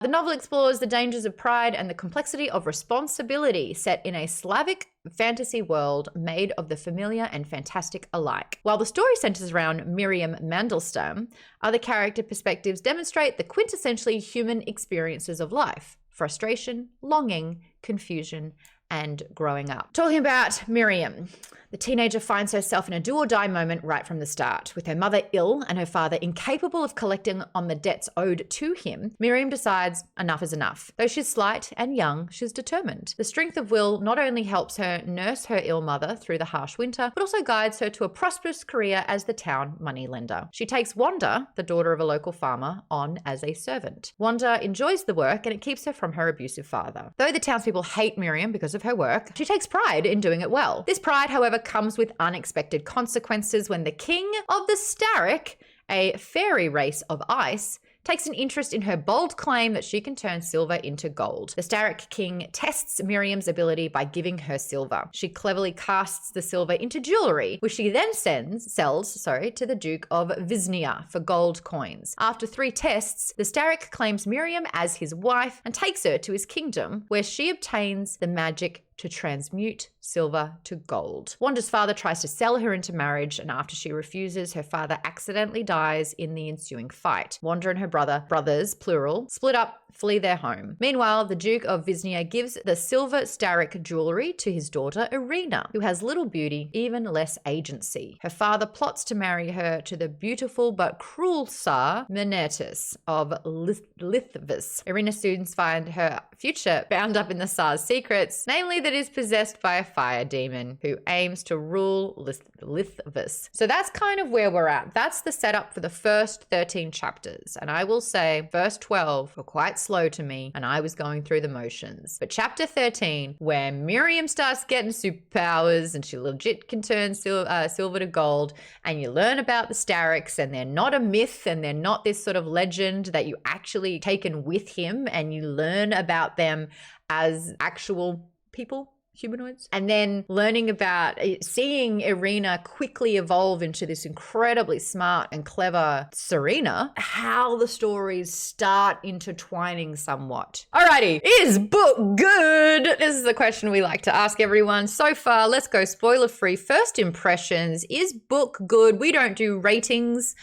The novel explores the dangers of pride and the complexity of responsibility set in a Slavic fantasy world made of the familiar and fantastic alike. While the story centers around Miriam Mandelstam, other character perspectives demonstrate the quintessentially human experiences of life: frustration, longing, confusion, and growing up. Talking about Miriam, the teenager finds herself in a do-or-die moment right from the start. With her mother ill and her father incapable of collecting on the debts owed to him, Miriam decides enough is enough. Though she's slight and young, she's determined. The strength of will not only helps her nurse her ill mother through the harsh winter, but also guides her to a prosperous career as the town moneylender. She takes Wanda, the daughter of a local farmer, on as a servant. Wanda enjoys the work and it keeps her from her abusive father. Though the townspeople hate Miriam because of her work, she takes pride in doing it well. This pride, however, comes with unexpected consequences when the king of the Starrick, a fairy race of ice, takes an interest in her bold claim that she can turn silver into gold. The Starrick king tests Miriam's ability by giving her silver. She cleverly casts the silver into jewelry, which she then sells to the Duke of Viznia for gold coins. After 3 tests, the Starrick claims Miriam as his wife and takes her to his kingdom, where she obtains the magic to transmute silver to gold. Wanda's father tries to sell her into marriage, and after she refuses, her father accidentally dies in the ensuing fight. Wanda and her brothers, plural, split up, flee their home. Meanwhile, the Duke of Viznia gives the silver Starrick jewelry to his daughter Irina, who has little beauty, even less agency. Her father plots to marry her to the beautiful but cruel Tsar Menetis of Lithvis. Irina soon finds her future bound up in the Tsar's secrets, namely that is possessed by a fire demon who aims to rule Lithvis. So that's kind of where we're at. That's the setup for the first 13 chapters. And I will say, first 12 were quite slow to me, and I was going through the motions. But chapter 13, where Miriam starts getting superpowers and she legit can turn silver to gold, and you learn about the Starricks, and they're not a myth, and they're not this sort of legend that you actually taken with him, and you learn about them as actual people, humanoids, and then learning about seeing Irina quickly evolve into this incredibly smart and clever Serena, how the stories start intertwining somewhat. Alrighty, is book good? This is the question we like to ask everyone. So far, let's go spoiler free. First impressions, is book good? We don't do ratings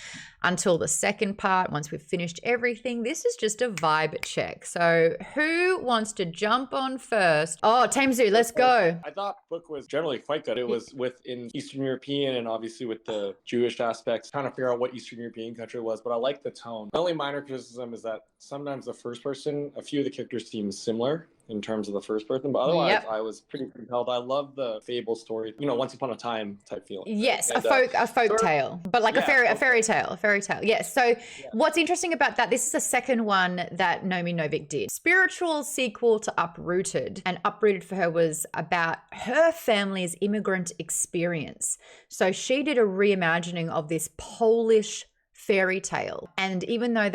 until the second part, once we've finished everything. This is just a vibe check. So who wants to jump on first? Oh, Tamzu, let's go. I thought book was generally quite good. It was within Eastern European and obviously with the Jewish aspects, trying to figure out what Eastern European country it was, but I like the tone. The only minor criticism is that sometimes the first person, a few of the characters seem similar in terms of the first person, but otherwise I was pretty compelled. I love the fable story, once upon a time type feeling. Yes, and, a folk tale, but like a fairy tale. Yes. So what's interesting about that, this is the second one that Naomi Novik did. Spiritual sequel to Uprooted, and Uprooted for her was about her family's immigrant experience. So she did a reimagining of this Polish fairy tale. And even though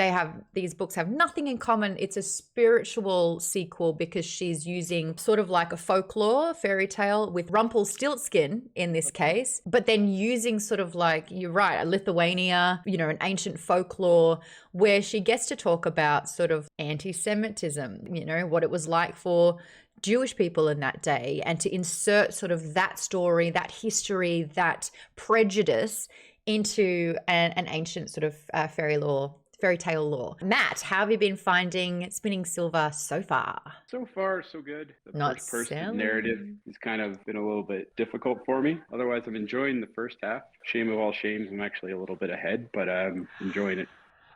these books have nothing in common, it's a spiritual sequel because she's using sort of like a folklore fairy tale with Rumpelstiltskin in this case, but then using sort of like, you're right, a Lithuania, an ancient folklore where she gets to talk about sort of anti-Semitism, what it was like for Jewish people in that day, and to insert sort of that story, that history, that prejudice into an ancient sort of fairy tale lore. Matt, how have you been finding Spinning Silver so far? So far, so good. The first person narrative has kind of been a little bit difficult for me. Otherwise, I'm enjoying the first half. Shame of all shames, I'm actually a little bit ahead, but I'm enjoying it.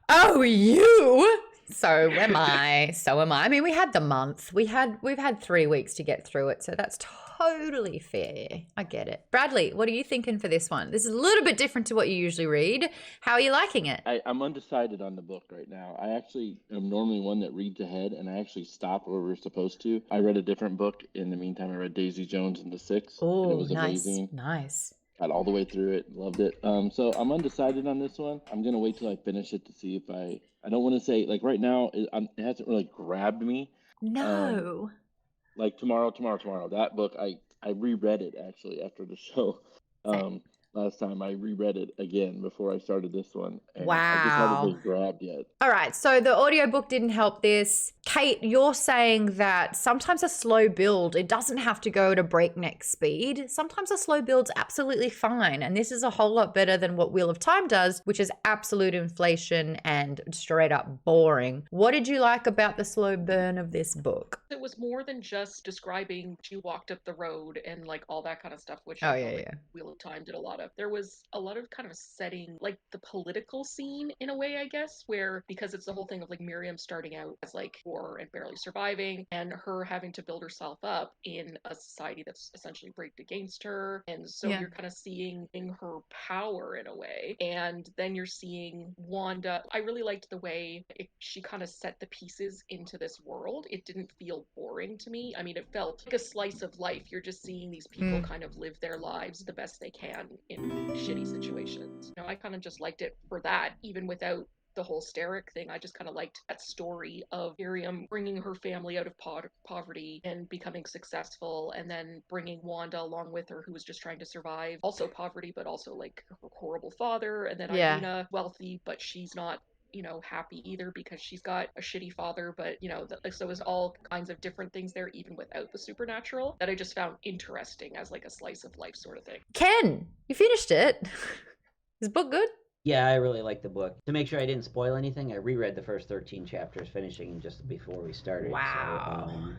Oh, you? So am I. I mean, we had the month. We've had 3 weeks to get through it, so that's totally fair. I get it. Bradley, what are you thinking for this one? This is a little bit different to what you usually read. How are you liking it? I'm undecided on the book right now. I actually am normally one that reads ahead, and I actually stopped where we're supposed to. I read a different book. In the meantime, I read Daisy Jones and the Six. Oh, and it was nice. amazing. Nice. Got all the way through it. Loved it. So I'm undecided on this one. I'm going to wait till I finish it to see if I don't want to say, like right now, it hasn't really grabbed me. No. Like tomorrow. That book, I reread it actually after the show. Last time I reread it again before I started this one. And wow. I just haven't been grabbed yet. All right. So the audiobook didn't help this. Kate, you're saying that sometimes a slow build, it doesn't have to go to breakneck speed. Sometimes a slow build's absolutely fine. And this is a whole lot better than what Wheel of Time does, which is absolute inflation and straight up boring. What did you like about the slow burn of this book? It was more than just describing she walked up the road and like all that kind of stuff, which Wheel of Time did a lot of. There was a lot of kind of setting, like the political scene in a way, I guess, where because it's the whole thing of like Miriam starting out as like poor and barely surviving, and her having to build herself up in a society that's essentially rigged against her. And so you're kind of seeing her power in a way. And then you're seeing Wanda. I really liked the way she kind of set the pieces into this world. It didn't feel boring to me. I mean, it felt like a slice of life. You're just seeing these people kind of live their lives the best they can in shitty situations. You know, I kind of just liked it for that, even without the whole Steric thing. I just kind of liked that story of Miriam bringing her family out of poverty and becoming successful, and then bringing Wanda along with her, who was just trying to survive also poverty, but also like her horrible father, and then Irina, wealthy, but she's not, you know, happy either because she's got a shitty father. But you know, so there's all kinds of different things there even without the supernatural that I just found interesting as like a slice of life sort of thing. Ken, you finished it. Is the book good? Yeah, I really liked the book. To make sure I didn't spoil anything, I reread the first 13 chapters, finishing just before we started. Wow. So,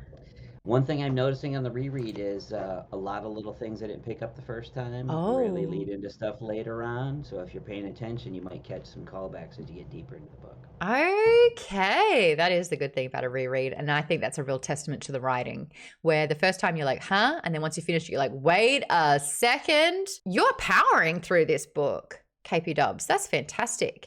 one thing I'm noticing on the reread is a lot of little things I didn't pick up the first time really lead into stuff later on. So if you're paying attention, you might catch some callbacks as you get deeper into the book. Okay, that is the good thing about a reread. And I think that's a real testament to the writing, where the first time you're like, huh? And then once you finish it, you're like, wait a second. You're powering through this book. KP Dubs. That's fantastic.